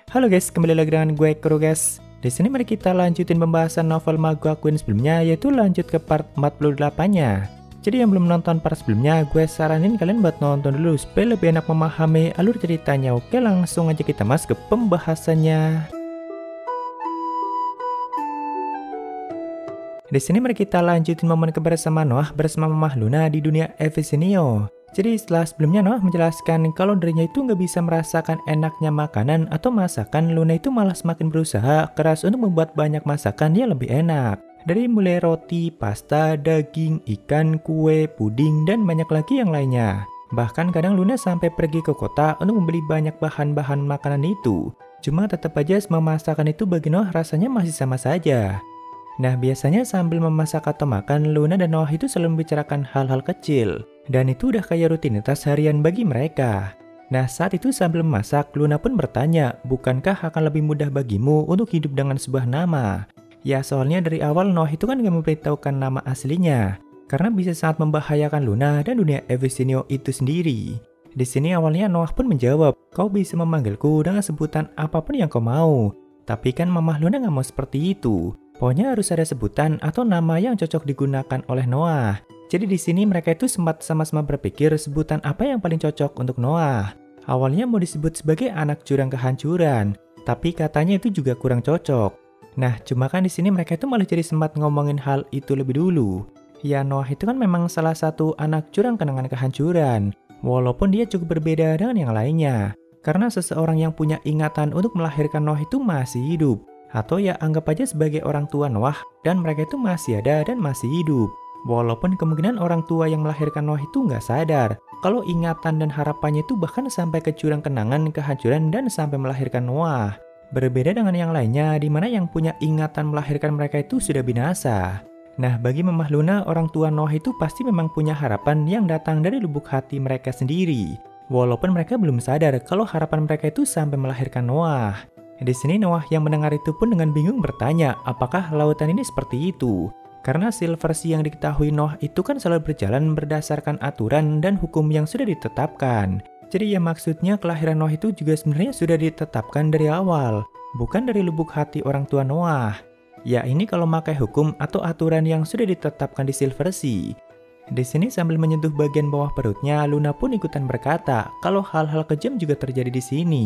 Halo guys, kembali lagi dengan gue Kuro guys. Di sini mari kita lanjutin pembahasan novel Mago Queen sebelumnya, yaitu lanjut ke part 48-nya. Jadi yang belum nonton part sebelumnya, gue saranin kalian buat nonton dulu supaya lebih enak memahami alur ceritanya. Oke, langsung aja kita masuk ke pembahasannya. Di sini mari kita lanjutin momen kebersamaan Noah bersama Mamah Luna di dunia Evisinio. Jadi setelah sebelumnya Noah menjelaskan kalau dirinya itu nggak bisa merasakan enaknya makanan atau masakan, Luna itu malah semakin berusaha keras untuk membuat banyak masakan yang lebih enak. Dari mulai roti, pasta, daging, ikan, kue, puding, dan banyak lagi yang lainnya. Bahkan kadang Luna sampai pergi ke kota untuk membeli banyak bahan-bahan makanan itu. Cuma tetap aja semua masakan itu bagi Noah rasanya masih sama saja. Nah, biasanya sambil memasak atau makan, Luna dan Noah itu selalu membicarakan hal-hal kecil. Dan itu udah kayak rutinitas harian bagi mereka. Nah, saat itu sambil memasak, Luna pun bertanya, bukankah akan lebih mudah bagimu untuk hidup dengan sebuah nama? Ya, soalnya dari awal Noah itu kan gak memberitahukan nama aslinya. Karena bisa sangat membahayakan Luna dan dunia Evisinio itu sendiri. Di sini awalnya Noah pun menjawab, kau bisa memanggilku dengan sebutan apapun yang kau mau. Tapi kan Mamah Luna gak mau seperti itu. Pokoknya harus ada sebutan atau nama yang cocok digunakan oleh Noah. Jadi di sini mereka itu sempat sama-sama berpikir sebutan apa yang paling cocok untuk Noah. Awalnya mau disebut sebagai anak jurang kehancuran, tapi katanya itu juga kurang cocok. Nah, cuma kan di sini mereka itu malah jadi sempat ngomongin hal itu lebih dulu. Ya, Noah itu kan memang salah satu anak jurang kenangan kehancuran, walaupun dia cukup berbeda dengan yang lainnya. Karena seseorang yang punya ingatan untuk melahirkan Noah itu masih hidup. Atau ya anggap aja sebagai orang tua Noah, dan mereka itu masih ada dan masih hidup. Walaupun kemungkinan orang tua yang melahirkan Noah itu nggak sadar kalau ingatan dan harapannya itu bahkan sampai ke jurang kenangan kehancuran dan sampai melahirkan Noah. Berbeda dengan yang lainnya di mana yang punya ingatan melahirkan mereka itu sudah binasa. Nah, bagi Mamah Luna, orang tua Noah itu pasti memang punya harapan yang datang dari lubuk hati mereka sendiri. Walaupun mereka belum sadar kalau harapan mereka itu sampai melahirkan Noah. Di sini Noah yang mendengar itu pun dengan bingung bertanya, apakah lautan ini seperti itu? Karena Silver Sea yang diketahui Noah itu kan selalu berjalan berdasarkan aturan dan hukum yang sudah ditetapkan. Jadi ya maksudnya kelahiran Noah itu juga sebenarnya sudah ditetapkan dari awal, bukan dari lubuk hati orang tua Noah. Ya ini kalau pakai hukum atau aturan yang sudah ditetapkan di Silver Sea. Di sini sambil menyentuh bagian bawah perutnya, Luna pun ikutan berkata kalau hal-hal kejam juga terjadi di sini.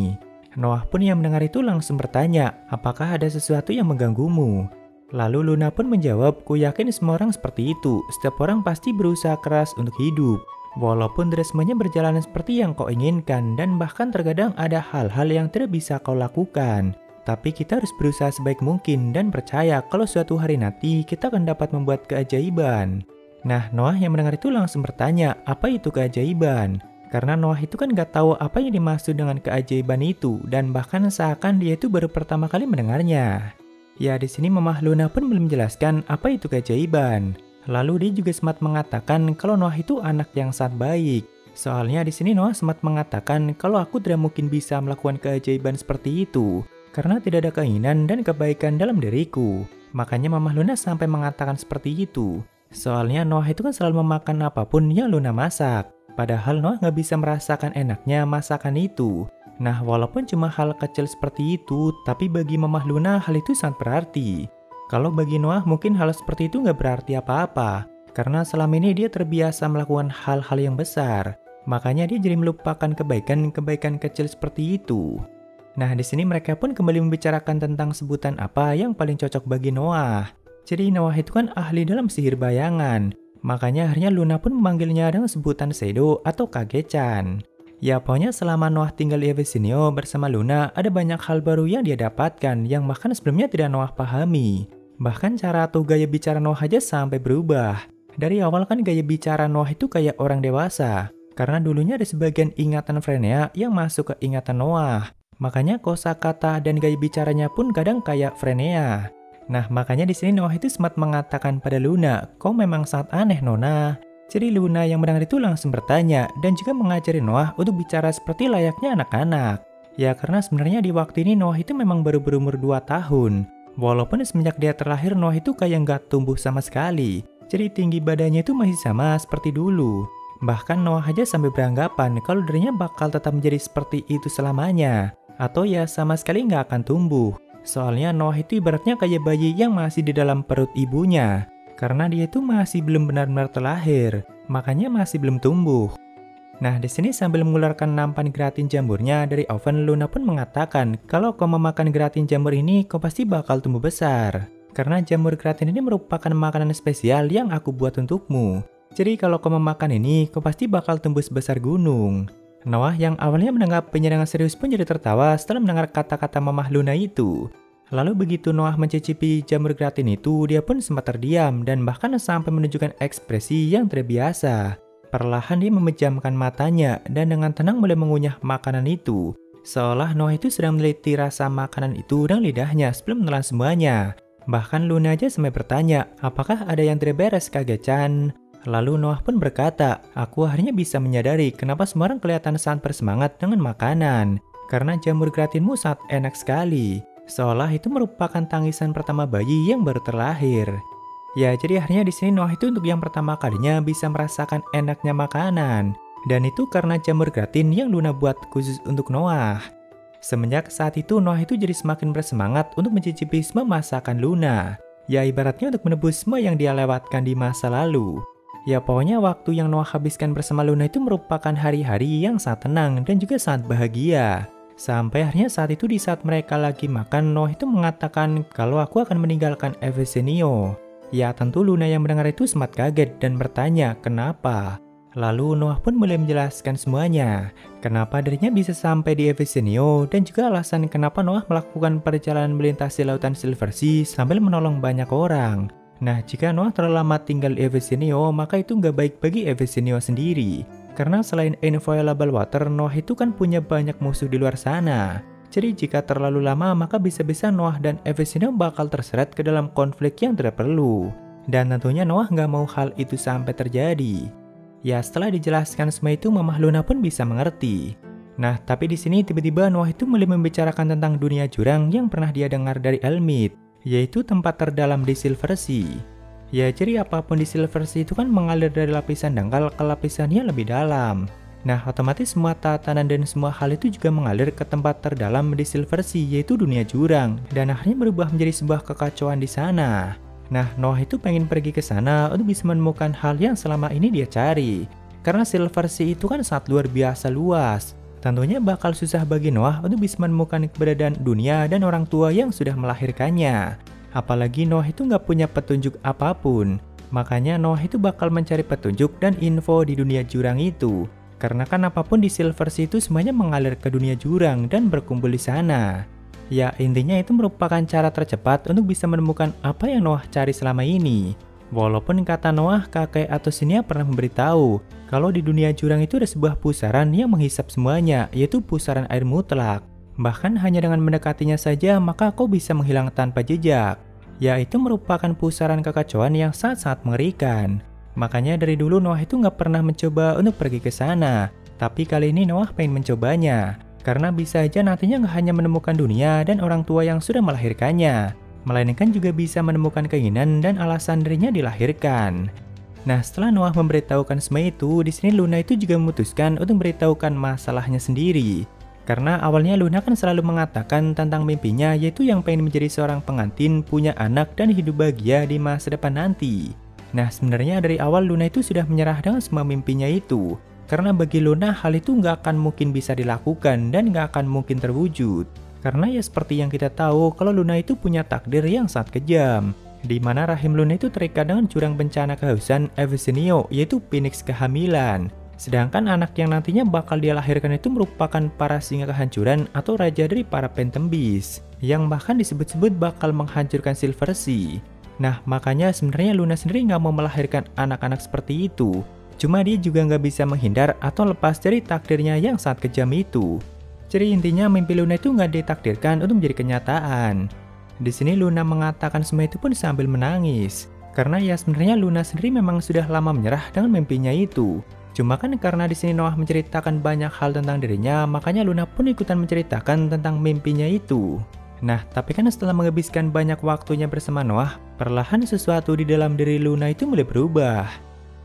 Noah pun yang mendengar itu langsung bertanya, apakah ada sesuatu yang mengganggumu? Lalu Luna pun menjawab, ku yakin semua orang seperti itu, setiap orang pasti berusaha keras untuk hidup. Walaupun tidak semuanya berjalan seperti yang kau inginkan, dan bahkan terkadang ada hal-hal yang tidak bisa kau lakukan. Tapi kita harus berusaha sebaik mungkin dan percaya kalau suatu hari nanti kita akan dapat membuat keajaiban. Nah, Noah yang mendengar itu langsung bertanya, apa itu keajaiban? Karena Noah itu kan gak tahu apa yang dimaksud dengan keajaiban itu, dan bahkan seakan dia itu baru pertama kali mendengarnya. Ya, di sini Mamah Luna pun belum menjelaskan apa itu keajaiban. Lalu dia juga sempat mengatakan kalau Noah itu anak yang sangat baik. Soalnya di sini Noah sempat mengatakan kalau aku tidak mungkin bisa melakukan keajaiban seperti itu karena tidak ada keinginan dan kebaikan dalam diriku. Makanya Mamah Luna sampai mengatakan seperti itu. Soalnya Noah itu kan selalu memakan apapun yang Luna masak. Padahal Noah nggak bisa merasakan enaknya masakan itu. Nah, walaupun cuma hal kecil seperti itu, tapi bagi Mamah Luna hal itu sangat berarti. Kalau bagi Noah mungkin hal seperti itu nggak berarti apa-apa, karena selama ini dia terbiasa melakukan hal-hal yang besar. Makanya dia jadi melupakan kebaikan-kebaikan kecil seperti itu. Nah, di sini mereka pun kembali membicarakan tentang sebutan apa yang paling cocok bagi Noah. Jadi Noah itu kan ahli dalam sihir bayangan. Makanya akhirnya Luna pun memanggilnya dengan sebutan Shadow atau Kage-chan. Ya pokoknya selama Noah tinggal di Evisinio bersama Luna, ada banyak hal baru yang dia dapatkan yang bahkan sebelumnya tidak Noah pahami. Bahkan cara atau gaya bicara Noah aja sampai berubah. Dari awal kan gaya bicara Noah itu kayak orang dewasa. Karena dulunya ada sebagian ingatan Frenea yang masuk ke ingatan Noah. Makanya kosakata dan gaya bicaranya pun kadang kayak Frenea. Nah, makanya di sini Noah itu sempat mengatakan pada Luna, kau memang sangat aneh Nona. Jadi Luna yang mendengar itu langsung bertanya dan juga mengajari Noah untuk bicara seperti layaknya anak-anak. Ya karena sebenarnya di waktu ini Noah itu memang baru berumur 2 tahun. Walaupun semenjak dia terlahir Noah itu kayak nggak tumbuh sama sekali. Jadi tinggi badannya itu masih sama seperti dulu. Bahkan Noah aja sampai beranggapan kalau dirinya bakal tetap menjadi seperti itu selamanya. atau ya sama sekali nggak akan tumbuh. Soalnya Noah itu ibaratnya kayak bayi yang masih di dalam perut ibunya. Karena dia itu masih belum benar-benar terlahir, makanya masih belum tumbuh. Nah, di sini sambil mengeluarkan nampan gelatin jamurnya dari oven, Luna pun mengatakan kalau kau memakan gelatin jamur ini, kau pasti bakal tumbuh besar. Karena jamur gelatin ini merupakan makanan spesial yang aku buat untukmu. Jadi kalau kau memakan ini, kau pasti bakal tumbuh sebesar gunung. Noah yang awalnya menanggapinya dengan serius pun jadi tertawa setelah mendengar kata-kata mamah Luna itu. Lalu begitu Noah mencicipi jamur gelatin itu, dia pun sempat terdiam dan bahkan sampai menunjukkan ekspresi yang terbiasa. Perlahan dia memejamkan matanya dan dengan tenang mulai mengunyah makanan itu. Seolah Noah itu sedang meneliti rasa makanan itu dengan lidahnya sebelum menelan semuanya. Bahkan Luna aja sampai bertanya, apakah ada yang tidak beres Kage-chan? Lalu Noah pun berkata, aku akhirnya bisa menyadari kenapa semua orang kelihatan sangat bersemangat dengan makanan. Karena jamur gelatinmu sangat enak sekali. Seolah itu merupakan tangisan pertama bayi yang baru terlahir. Ya, jadi akhirnya di sini Noah itu untuk yang pertama kalinya bisa merasakan enaknya makanan. Dan itu karena jamur gelatin yang Luna buat khusus untuk Noah. Semenjak saat itu Noah itu jadi semakin bersemangat untuk mencicipi semua masakan Luna. Ya, ibaratnya untuk menebus semua yang dia lewatkan di masa lalu. Ya, pokoknya waktu yang Noah habiskan bersama Luna itu merupakan hari-hari yang sangat tenang dan juga sangat bahagia. Sampai akhirnya saat itu di saat mereka lagi makan, Noah itu mengatakan kalau aku akan meninggalkan Eversenio. Ya, tentu Luna yang mendengar itu sempat kaget dan bertanya kenapa. Lalu Noah pun mulai menjelaskan semuanya. Kenapa dirinya bisa sampai di Eversenio dan juga alasan kenapa Noah melakukan perjalanan melintasi lautan Silver Sea sambil menolong banyak orang. Nah, jika Noah terlalu lama tinggal di Eversenio, maka itu nggak baik bagi Eversenio sendiri. Karena selain Inviolable Water, Noah itu kan punya banyak musuh di luar sana. Jadi jika terlalu lama, maka bisa-bisa Noah dan Eversenio bakal terseret ke dalam konflik yang tidak perlu. Dan tentunya Noah nggak mau hal itu sampai terjadi. Ya, setelah dijelaskan semua itu, Mamah Luna pun bisa mengerti. Nah, tapi di sini tiba-tiba Noah itu mulai membicarakan tentang dunia jurang yang pernah dia dengar dari Elmit, yaitu tempat terdalam di Silver Sea. Ya, jadi apapun di Silver Sea itu kan mengalir dari lapisan dangkal ke lapisan yang lebih dalam. Nah, otomatis semua tatanan dan semua hal itu juga mengalir ke tempat terdalam di Silver Sea, yaitu dunia jurang, dan akhirnya berubah menjadi sebuah kekacauan di sana. Nah, Noah itu pengen pergi ke sana untuk bisa menemukan hal yang selama ini dia cari. Karena Silver Sea itu kan sangat luar biasa luas. Tentunya bakal susah bagi Noah untuk bisa menemukan keberadaan dunia dan orang tua yang sudah melahirkannya. Apalagi Noah itu nggak punya petunjuk apapun. Makanya Noah itu bakal mencari petunjuk dan info di dunia jurang itu. Karena kan apapun di Silver Sea itu semuanya mengalir ke dunia jurang dan berkumpul di sana. Ya, intinya itu merupakan cara tercepat untuk bisa menemukan apa yang Noah cari selama ini. Walaupun kata Noah, kakek atau Sinia pernah memberitahu kalau di dunia jurang itu ada sebuah pusaran yang menghisap semuanya, yaitu pusaran air mutlak. Bahkan hanya dengan mendekatinya saja, maka kau bisa menghilang tanpa jejak. Ya, itu merupakan pusaran kekacauan yang sangat-sangat mengerikan. Makanya dari dulu Noah itu nggak pernah mencoba untuk pergi ke sana. Tapi kali ini Noah pengen mencobanya. Karena bisa aja nantinya nggak hanya menemukan dunia dan orang tua yang sudah melahirkannya, melainkan juga bisa menemukan keinginan dan alasan dirinya dilahirkan. Nah, setelah Noah memberitahukan semua itu, di sini Luna itu juga memutuskan untuk memberitahukan masalahnya sendiri. Karena awalnya Luna kan selalu mengatakan tentang mimpinya, yaitu yang pengen menjadi seorang pengantin, punya anak, dan hidup bahagia di masa depan nanti. Nah, sebenarnya dari awal Luna itu sudah menyerah dengan semua mimpinya itu. Karena bagi Luna hal itu nggak akan mungkin bisa dilakukan dan nggak akan mungkin terwujud. Karena ya seperti yang kita tahu kalau Luna itu punya takdir yang sangat kejam. Di mana rahim Luna itu terikat dengan jurang bencana kehausan Eversenio, yaitu Phoenix kehamilan. Sedangkan anak yang nantinya bakal dia lahirkan itu merupakan para singa kehancuran atau raja dari para Phantom Beast, yang bahkan disebut-sebut bakal menghancurkan Silver Sea. Nah, makanya sebenarnya Luna sendiri nggak mau melahirkan anak-anak seperti itu. Cuma dia juga nggak bisa menghindar atau lepas dari takdirnya yang sangat kejam itu. Jadi intinya mimpi Luna itu nggak ditakdirkan untuk menjadi kenyataan. Di sini Luna mengatakan semua itu pun sambil menangis. Karena ya sebenarnya Luna sendiri memang sudah lama menyerah dengan mimpinya itu. Cuma kan karena di sini Noah menceritakan banyak hal tentang dirinya, makanya Luna pun ikutan menceritakan tentang mimpinya itu. Nah, tapi kan setelah menghabiskan banyak waktunya bersama Noah, perlahan sesuatu di dalam diri Luna itu mulai berubah.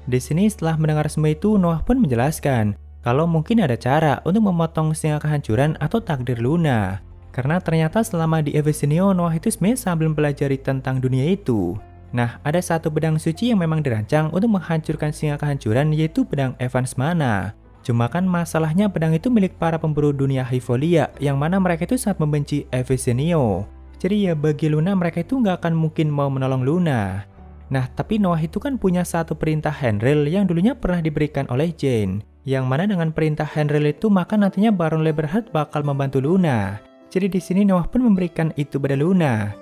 Di sini setelah mendengar semua itu, Noah pun menjelaskan kalau mungkin ada cara untuk memotong singa kehancuran atau takdir Luna. Karena ternyata selama di Evisinio, Noah itu sebenarnya sambil mempelajari tentang dunia itu. Nah, ada satu pedang suci yang memang dirancang untuk menghancurkan singa kehancuran, yaitu pedang Evans Mana. Cuma kan masalahnya pedang itu milik para pemburu dunia Hivolia, yang mana mereka itu sangat membenci Evisinio. Jadi ya bagi Luna mereka itu nggak akan mungkin mau menolong Luna. Nah, tapi Noah itu kan punya satu perintah Henryl yang dulunya pernah diberikan oleh Jane. Yang mana dengan perintah Henryl itu maka nantinya Baron Leberhard bakal membantu Luna. Jadi di sini Noah pun memberikan itu pada Luna.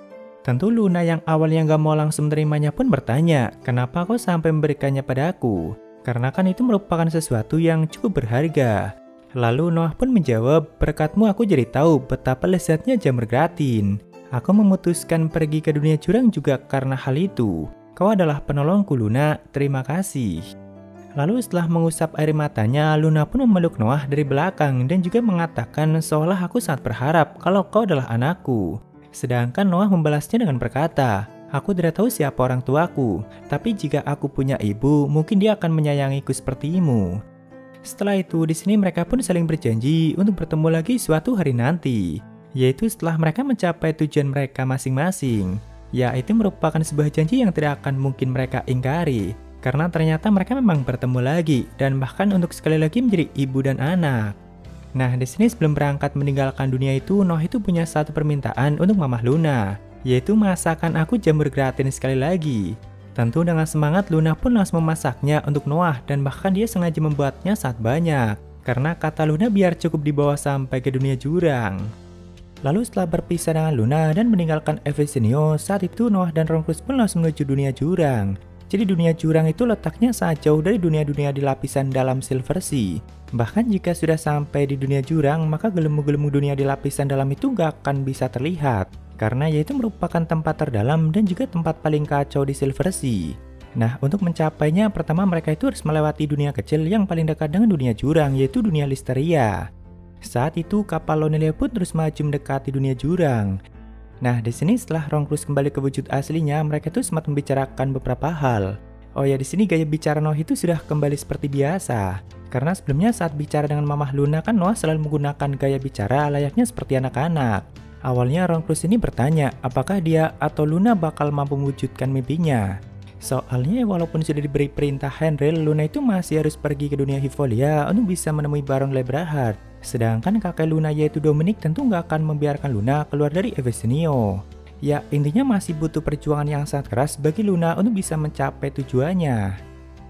Tentu Luna yang awalnya nggak mau langsung menerimanya pun bertanya, kenapa kau sampai memberikannya pada aku? Karena kan itu merupakan sesuatu yang cukup berharga. Lalu Noah pun menjawab, berkatmu aku jadi tahu betapa lezatnya jamur gratin. Aku memutuskan pergi ke dunia jurang juga karena hal itu. Kau adalah penolongku Luna, terima kasih. Lalu setelah mengusap air matanya, Luna pun memeluk Noah dari belakang dan juga mengatakan seolah aku sangat berharap kalau kau adalah anakku. Sedangkan Noah membalasnya dengan berkata, aku tidak tahu siapa orang tuaku, tapi jika aku punya ibu, mungkin dia akan menyayangiku sepertimu. Setelah itu, di sini mereka pun saling berjanji untuk bertemu lagi suatu hari nanti, yaitu setelah mereka mencapai tujuan mereka masing-masing. Ya, itu merupakan sebuah janji yang tidak akan mungkin mereka ingkari, karena ternyata mereka memang bertemu lagi, dan bahkan untuk sekali lagi menjadi ibu dan anak. Nah, di sini sebelum berangkat meninggalkan dunia itu, Noah itu punya satu permintaan untuk Mamah Luna, yaitu masakan aku jamur gratin sekali lagi. Tentu dengan semangat Luna pun langsung memasaknya untuk Noah dan bahkan dia sengaja membuatnya sangat banyak. Karena kata Luna biar cukup dibawa sampai ke dunia jurang. Lalu setelah berpisah dengan Luna dan meninggalkan Evisinio, saat itu Noah dan Ronkrus pun langsung menuju dunia jurang. Jadi dunia jurang itu letaknya sangat jauh dari dunia-dunia di lapisan dalam Silver Sea. Bahkan jika sudah sampai di dunia jurang, maka gelembung-gelembung dunia di lapisan dalam itu nggak akan bisa terlihat. Karena yaitu merupakan tempat terdalam dan juga tempat paling kacau di Silver Sea. Nah, untuk mencapainya, pertama mereka itu harus melewati dunia kecil yang paling dekat dengan dunia jurang, yaitu dunia Listeria. Saat itu, kapal Lonelia pun terus maju mendekati dunia jurang. Nah, di sini setelah Ronkrus kembali ke wujud aslinya, mereka itu sempat membicarakan beberapa hal. Oh ya, di sini gaya bicara Noah itu sudah kembali seperti biasa. Karena sebelumnya saat bicara dengan Mamah Luna kan Noah selalu menggunakan gaya bicara layaknya seperti anak-anak. Awalnya Ronkrus ini bertanya, apakah dia atau Luna bakal mampu mewujudkan mimpinya. Soalnya walaupun sudah diberi perintah Henryl, Luna itu masih harus pergi ke dunia Hivolia untuk bisa menemui Baron Leberhard. Sedangkan kakek Luna yaitu Dominic tentu nggak akan membiarkan Luna keluar dari Evisinio. Ya, intinya masih butuh perjuangan yang sangat keras bagi Luna untuk bisa mencapai tujuannya.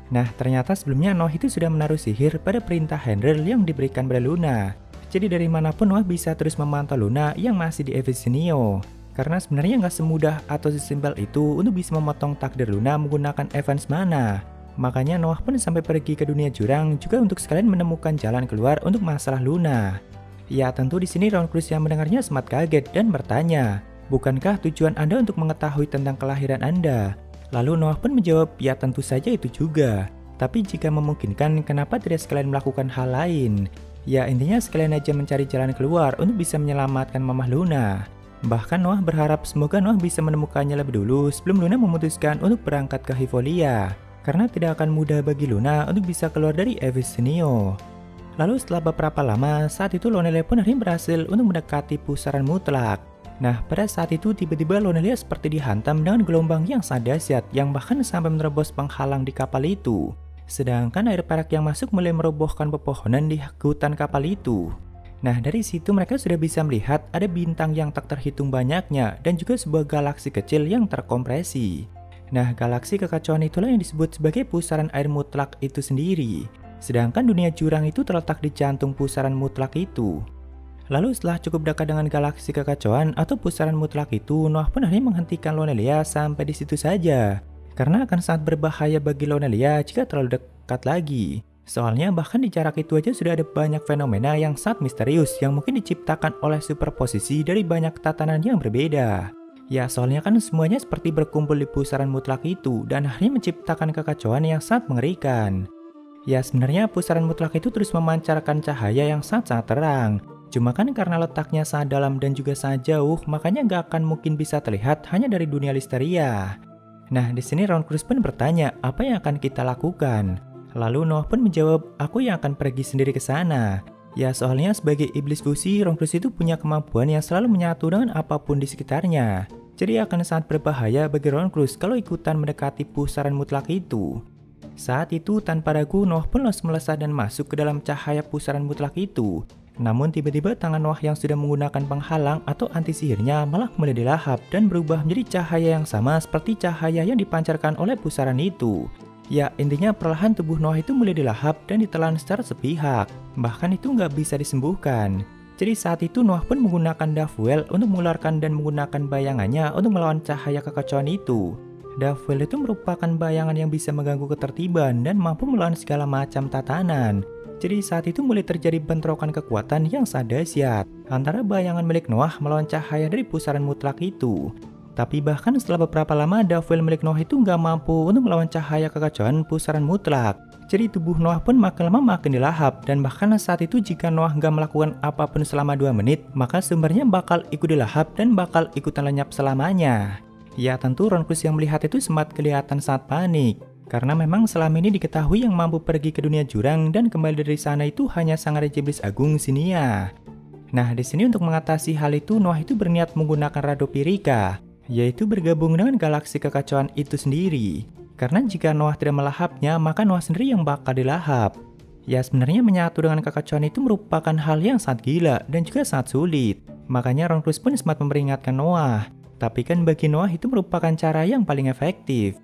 Nah, ternyata sebelumnya Noah itu sudah menaruh sihir pada perintah Henryl yang diberikan pada Luna. Jadi dari manapun Noah bisa terus memantau Luna yang masih di Evisinio. Karena sebenarnya nggak semudah atau sesimpel itu untuk bisa memotong takdir Luna menggunakan Evans Mana. Makanya Noah pun sampai pergi ke dunia jurang juga untuk sekalian menemukan jalan keluar untuk masalah Luna. Ya, tentu di sini Ronkrus yang mendengarnya sempat kaget dan bertanya, bukankah tujuan Anda untuk mengetahui tentang kelahiran Anda? Lalu Noah pun menjawab, ya tentu saja itu juga. Tapi jika memungkinkan, kenapa tidak sekalian melakukan hal lain? Ya, intinya sekalian aja mencari jalan keluar untuk bisa menyelamatkan Mamah Luna. Bahkan Noah berharap semoga Noah bisa menemukannya lebih dulu sebelum Luna memutuskan untuk berangkat ke Hivolia. Karena tidak akan mudah bagi Luna untuk bisa keluar dari Evisinio. Lalu setelah beberapa lama, saat itu Lonelia pun akhirnya berhasil untuk mendekati pusaran mutlak. Nah, pada saat itu tiba-tiba Lonelia seperti dihantam dengan gelombang yang sangat dahsyat yang bahkan sampai menerobos penghalang di kapal itu. Sedangkan air perak yang masuk mulai merobohkan pepohonan di hutan kapal itu. Nah, dari situ mereka sudah bisa melihat ada bintang yang tak terhitung banyaknya dan juga sebuah galaksi kecil yang terkompresi. Nah, galaksi kekacauan itulah yang disebut sebagai pusaran air mutlak itu sendiri. Sedangkan dunia jurang itu terletak di jantung pusaran mutlak itu. Lalu setelah cukup dekat dengan galaksi kekacauan atau pusaran mutlak itu, Noah pun akhirnya menghentikan Lonelia sampai di situ saja. Karena akan sangat berbahaya bagi Lonelia jika terlalu dekat lagi. Soalnya bahkan di jarak itu aja sudah ada banyak fenomena yang sangat misterius yang mungkin diciptakan oleh superposisi dari banyak tatanan yang berbeda. Ya, soalnya kan semuanya seperti berkumpul di pusaran mutlak itu dan akhirnya menciptakan kekacauan yang sangat mengerikan. Ya, sebenarnya pusaran mutlak itu terus memancarkan cahaya yang sangat-sangat terang. Cuma kan karena letaknya sangat dalam dan juga sangat jauh, makanya nggak akan mungkin bisa terlihat hanya dari dunia Listeria. Nah, di sini Ronkrus pun bertanya, apa yang akan kita lakukan? Lalu Noah pun menjawab, aku yang akan pergi sendiri ke sana. Ya soalnya sebagai iblis fusi, Ron Cruise itu punya kemampuan yang selalu menyatu dengan apapun di sekitarnya. Jadi akan sangat berbahaya bagi Ron Cruise kalau ikutan mendekati pusaran mutlak itu. Saat itu tanpa ragu Noah pun langsung melesat dan masuk ke dalam cahaya pusaran mutlak itu. Namun tiba-tiba tangan Noah yang sudah menggunakan penghalang atau anti sihirnya malah mulai dilahap dan berubah menjadi cahaya yang sama seperti cahaya yang dipancarkan oleh pusaran itu. Ya intinya perlahan tubuh Noah itu mulai dilahap dan ditelan secara sepihak. Bahkan itu nggak bisa disembuhkan. Jadi saat itu Noah pun menggunakan Dafwell untuk mengeluarkan dan menggunakan bayangannya untuk melawan cahaya kekacauan itu. Dafwell itu merupakan bayangan yang bisa mengganggu ketertiban dan mampu melawan segala macam tatanan. Jadi saat itu mulai terjadi bentrokan kekuatan yang sangat dahsyat antara bayangan milik Noah melawan cahaya dari pusaran mutlak itu. Tapi bahkan setelah beberapa lama Dafwell milik Noah itu nggak mampu untuk melawan cahaya kekacauan pusaran mutlak. Jadi tubuh Noah pun makin lama makin dilahap dan bahkan saat itu jika Noah nggak melakukan apapun selama 2 menit, maka sumbernya bakal ikut dilahap dan bakal ikutan lenyap selamanya. Ya tentu Ron Cruise yang melihat itu sempat kelihatan sangat panik. Karena memang selama ini diketahui yang mampu pergi ke dunia jurang dan kembali dari sana itu hanya sang Raja Iblis Agung Sinia. Nah di sini untuk mengatasi hal itu Noah itu berniat menggunakan Rado Pirika, yaitu bergabung dengan galaksi kekacauan itu sendiri. Karena jika Noah tidak melahapnya, maka Noah sendiri yang bakal dilahap. Ya sebenarnya menyatu dengan kekacauan itu merupakan hal yang sangat gila dan juga sangat sulit. Makanya Ron Cruise pun sempat memperingatkan Noah. Tapi kan bagi Noah itu merupakan cara yang paling efektif.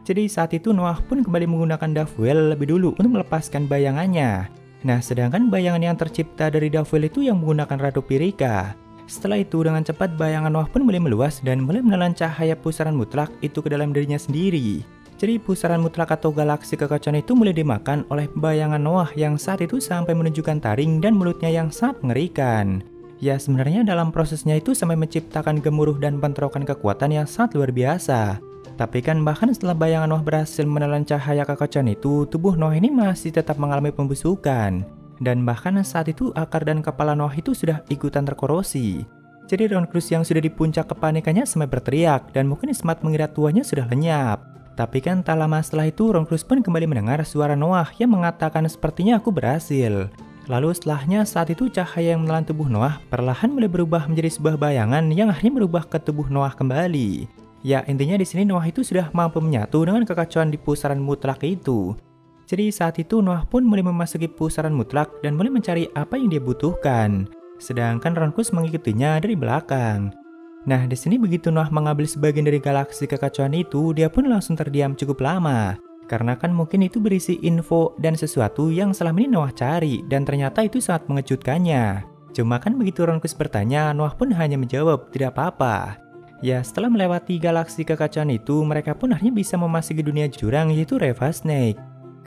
Jadi saat itu Noah pun kembali menggunakan Dafwell lebih dulu untuk melepaskan bayangannya. Nah sedangkan bayangan yang tercipta dari Dafwell itu yang menggunakan Rado Pirika. Setelah itu dengan cepat bayangan Noah pun mulai meluas dan mulai menelan cahaya pusaran mutlak itu ke dalam dirinya sendiri. Jadi pusaran mutlak atau galaksi kekacauan itu mulai dimakan oleh bayangan Noah yang saat itu sampai menunjukkan taring dan mulutnya yang sangat mengerikan. Ya sebenarnya dalam prosesnya itu sampai menciptakan gemuruh dan bentrokan kekuatan yang sangat luar biasa. Tapi kan bahkan setelah bayangan Noah berhasil menelan cahaya kekacauan itu, tubuh Noah ini masih tetap mengalami pembusukan. Dan bahkan saat itu akar dan kepala Noah itu sudah ikutan terkorosi. Jadi Ron Cruise yang sudah di puncak kepanikannya sampai berteriak dan mungkin sempat mengira tuanya sudah lenyap. Tapi kan tak lama setelah itu Ron Cruise pun kembali mendengar suara Noah yang mengatakan sepertinya aku berhasil. Lalu setelahnya saat itu cahaya yang menelan tubuh Noah perlahan mulai berubah menjadi sebuah bayangan yang akhirnya berubah ke tubuh Noah kembali. Ya intinya di sini Noah itu sudah mampu menyatu dengan kekacauan di pusaran mutlak itu. Jadi saat itu Noah pun mulai memasuki pusaran mutlak dan mulai mencari apa yang dia butuhkan. Sedangkan Ron Cruise mengikutinya dari belakang. Nah di sini begitu Noah mengambil sebagian dari galaksi kekacauan itu, dia pun langsung terdiam cukup lama. Karena kan mungkin itu berisi info dan sesuatu yang selama ini Noah cari dan ternyata itu sangat mengejutkannya. Cuma kan begitu Ron Cruise bertanya, Noah pun hanya menjawab tidak apa-apa. Ya setelah melewati galaksi kekacauan itu, mereka pun akhirnya bisa memasuki dunia jurang yaitu Reva Snake.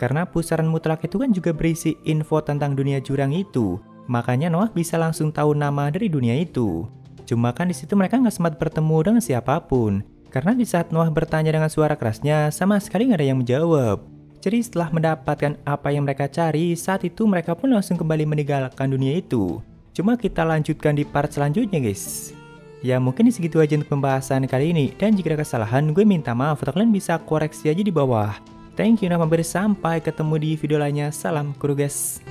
Karena pusaran mutlak itu kan juga berisi info tentang dunia jurang itu. Makanya Noah bisa langsung tahu nama dari dunia itu. Cuma kan di situ mereka nggak sempat bertemu dengan siapapun. Karena di saat Noah bertanya dengan suara kerasnya, sama sekali nggak ada yang menjawab. Jadi setelah mendapatkan apa yang mereka cari, saat itu mereka pun langsung kembali meninggalkan dunia itu. Cuma kita lanjutkan di part selanjutnya guys. Ya mungkin segitu aja untuk pembahasan kali ini. Dan jika ada kesalahan, gue minta maaf atau kalian bisa koreksi aja di bawah. Thank you, sampai ketemu di video lainnya. Salam kuru guys.